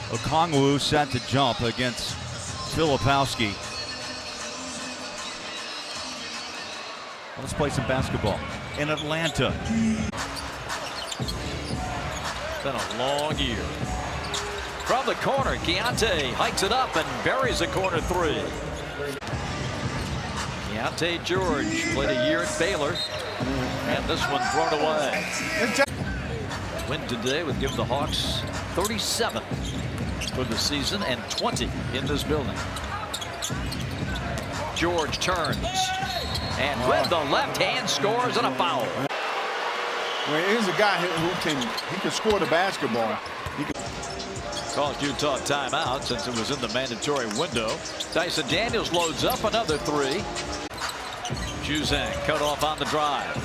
Okongwu set to jump against Filipowski. Let's play some basketball in Atlanta. It's been a long year. From the corner, Keyonte hikes it up and buries a corner three. George played a year at Baylor, and this one thrown away. Win today would give the Hawks 37 for the season and 20 in this building. George turns and with the left hand scores and a foul. Well, here's a guy who can score the basketball. Calls Utah timeout since it was in the mandatory window. Dyson Daniels loads up another three. Juzang cut off on the drive.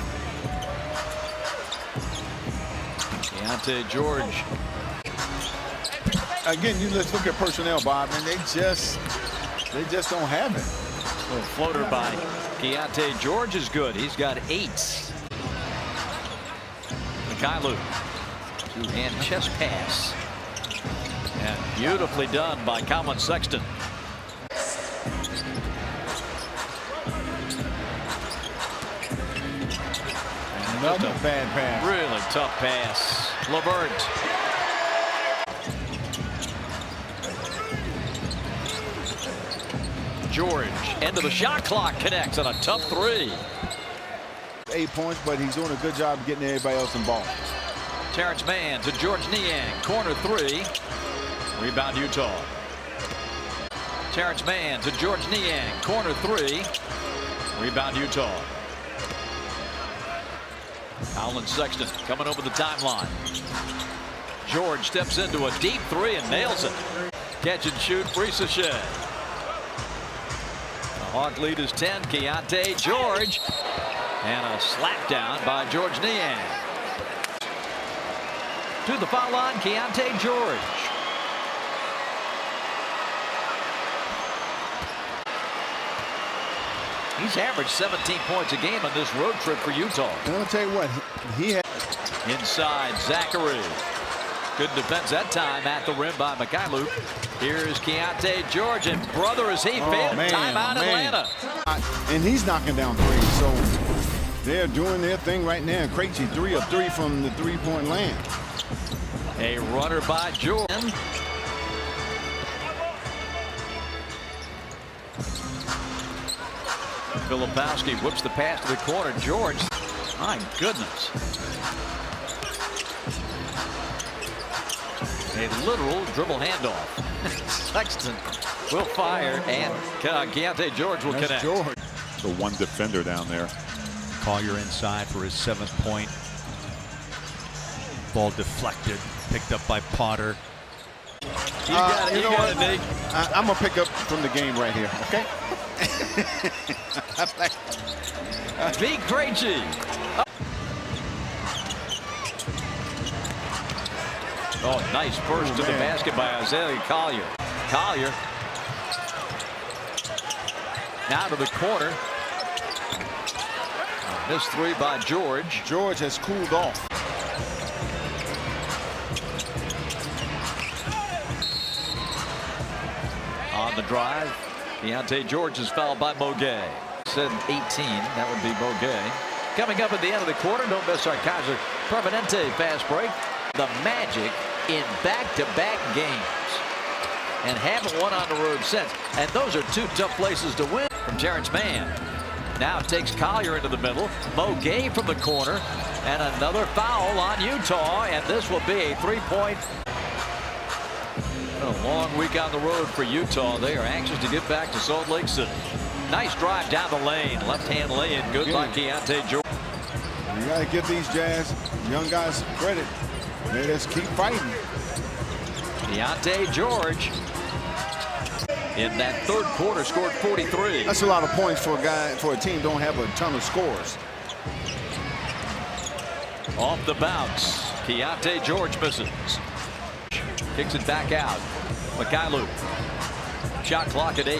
Keyonte George. Again, let's look at personnel, Bob, and they just don't have it. A little floater by Keyonte George is good. He's got 8. Mikhailuk, two-hand chest pass. And beautifully done by Colin Sexton. Another bad pass. Really tough pass. LeVert. George into the shot clock, connects on a tough three. 8 points, but he's doing a good job of getting everybody else involved. Terrence Mann to George Niang, corner three. Rebound Utah. Terrence Mann to George Niang, corner three. Rebound Utah. Colin Sexton coming over the timeline. George steps into a deep three and nails it. Catch and shoot, Sachet. The Hawk lead is 10. Keyonte George. And a slap down by George Niang. To the foul line, Keyonte George. He's averaged 17 points a game on this road trip for Utah. And I'll tell you what, he had inside Zachary. Good defense that time at the rim by Mikhailuk. Here's Keyonte George, and brother, is he fit? Timeout Atlanta. And he's knocking down threes, so they're doing their thing right now. Krejci 3 of 3 from the three-point land. A runner by George. Filipowski whips the pass to the corner. George, my goodness. A literal dribble handoff. Sexton will fire, and Keyonte George will connect. George. The one defender down there. Collier inside for his 7th point. Ball deflected, picked up by Potter. You got it, Nick. I'm going to pick up from the game right here, okay? Big Krejci. Oh, nice burst to the basket by Isaiah Collier. Collier now to the corner. This three by George. George has cooled off. On the drive, Keyonte George is fouled by Mogay. Said 18, that would be Mogay. Coming up at the end of the quarter, don't miss our Kaiser Permanente fast break. The Magic in back-to-back games and haven't won on the road since. And those are 2 tough places to win. From Terrence Mann. Now takes Collier into the middle. Mogay from the corner. And another foul on Utah. And this will be a 3-point. A long week on the road for Utah. They are anxious to get back to Salt Lake City. Nice drive down the lane. Left-hand lay-in. Good by Keyonte George. You got to give these Jazz young guys credit. They just keep fighting. Keyonte George in that 3rd quarter scored 43. That's a lot of points for a team don't have a ton of scores. Off the bounce, Keyonte George misses. Kicks it back out. Mikhailuk. Shot clock at 8.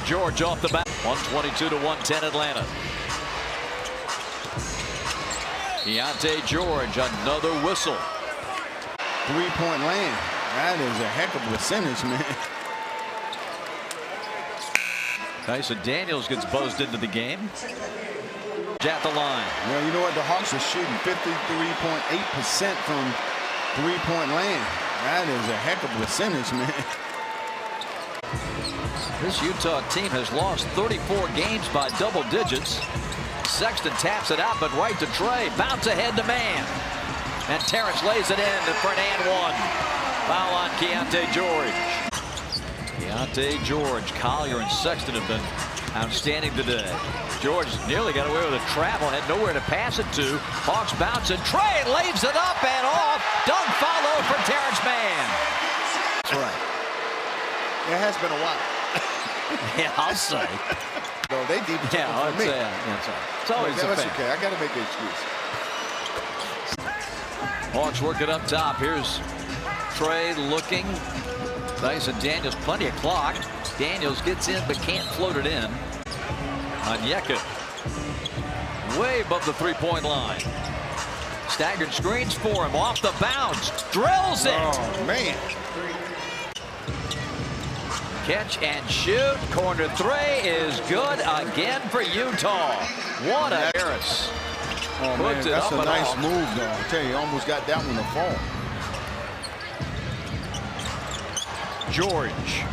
George off the bat. 122 to 110 Atlanta. Keyonte George, another whistle. three-point land. That is a heck of a percentage, man. Tyson Daniels gets buzzed into the game. At the line. Well, you know what? The Hawks are shooting 53.8% from three-point land. That is a heck of a percentage, man. This Utah team has lost 34 games by double digits. Sexton taps it out, but right to Trey. Bounce ahead to man. And Terrence lays it in for an and one. Foul on Keyonte George. Keyonte George, Collier, and Sexton have been outstanding today. George nearly got away with a travel, had nowhere to pass it to. Hawks bounce, and Trey lays it up and off. Dunk follow for Terrence Mann. That's right. It has been a while. Yeah, I'll say. No, they deep for me. It's always a that's fan. okay. I got to make an excuse. Hawks work it up top. Here's Trey looking. Tyson Daniels, plenty of clock. Daniels gets in but can't float it in. Onyeka way above the three-point line. Staggered screens for him off the bounce. Drills it. Oh, man. Catch and shoot. Corner three is good again for Utah. What a Harris. Oh, man, Puts it that's up a and nice off. move, though. I tell you, almost got that one to fall. George.